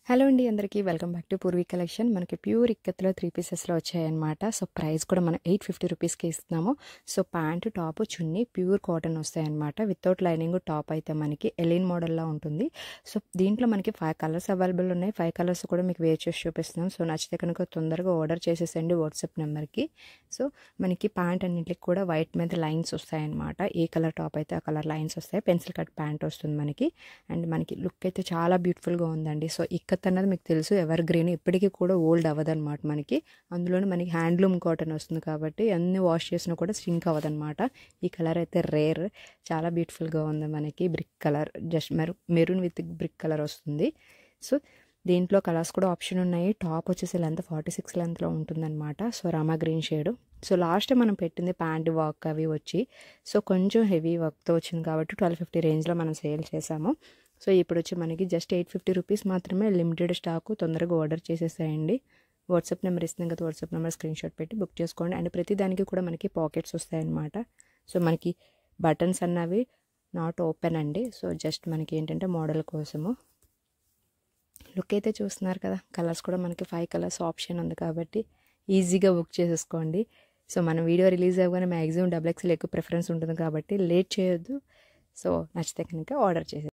Hello అండి అందరికీ welcome back to Purvi collection. మనకి ప్యూర్ ఇక్కత్లో 3 పీసెస్లో వచ్చాయన్నమాట. సో ప్రైస్ కూడా మనం 850 రూపీస్కి ఇస్తున్నాము. సో ప్యాంటు టాప్ చున్నీ ప్యూర్ కాటన్ వస్తాయన్నమాట. వితౌట్ లైనింగ్ టాప్ అయితే మనకి ఎలిన్ మోడల్లా ఉంటుంది. సో దీంట్లో మనకి 5 కలర్స్ అవైలబుల్ ఉన్నాయి. 5 కలర్స్ కూడా మీకు వేర్ చేసి చూపిస్తున్నాం. సో నచ్చితే కనుక తొందరగా ఆర్డర్ చేసేసండి వాట్సాప్ నెంబర్కి. సో మనకి ప్యాంట్ అన్నింటికి కూడా వైట్ మీద లైన్స్ వస్తాయన్నమాట. ఏ కలర్ టాప్ అయితే ఆ కలర్ లైన్స్ వస్తాయి. పెన్సిల్ కట్ ప్యాంట్ వస్తుంది మనకి. అండ్ మనకి లుక్ అయితే చాలా బ్యూటిఫుల్గా ఉందండి. సో ఇక్కత్ అన్నది మీకు తెలుసు ఎవర్ గ్రీన్, ఇప్పటికీ కూడా ఓల్డ్ అవ్వదన్నమాట మనకి. అందులోనే మనకి హ్యాండ్లూమ్ కాటన్ వస్తుంది కాబట్టి అన్ని వాష్ చేసినా కూడా స్ట్రింక్ అవ్వదన్నమాట. ఈ కలర్ అయితే రేర్, చాలా బ్యూటిఫుల్గా ఉంది మనకి. Brick colour, just maroon with brick colour వస్తుంది. సో దీంట్లో కలర్స్ కూడా ఆప్షన్ ఉన్నాయి. టాప్ వచ్చేసి లెంత్ 46 లెంత్లో ఉంటుందన్నమాట. So Rama green shade. So last మనం పెట్టింది ప్యాంట్ వర్క్ అవి వచ్చి సో కొంచెం హెవీ వర్క్తో వచ్చింది కాబట్టి 1250 రేంజ్లో మనం సేల్ చేసాము. సో ఇప్పుడు వచ్చి మనకి జస్ట్ 850 రూపీస్ మాత్రమే, లిమిటెడ్ స్టాకు. తొందరగా ఆర్డర్ చేసేసేయండి. వాట్సాప్ నెంబర్ ఇస్తుంది కదా, వాట్సాప్ నెంబర్ స్క్రీన్ షాట్ పెట్టి బుక్ చేసుకోండి. అండ్ ప్రతి దానికి కూడా మనకి పాకెట్స్ వస్తాయన్నమాట. సో మనకి బటన్స్ అన్నవి నాట్ ఓపెన్ అండి. సో జస్ట్ మనకి ఏంటంటే మోడల్ కోసము. లుక్ అయితే చూస్తున్నారు కదా, కలర్స్ కూడా మనకి 5 కలర్స్ ఆప్షన్ ఉంది కాబట్టి ఈజీగా బుక్ చేసేసుకోండి. సో మన వీడియో రిలీజ్ అవ్వగానే మ్యాక్సిమం XXL ఎక్కువ ప్రిఫరెన్స్ ఉంటుంది కాబట్టి లేట్ చేయొద్దు. సో నచ్చితే కనుక ఆర్డర్ చేసేది.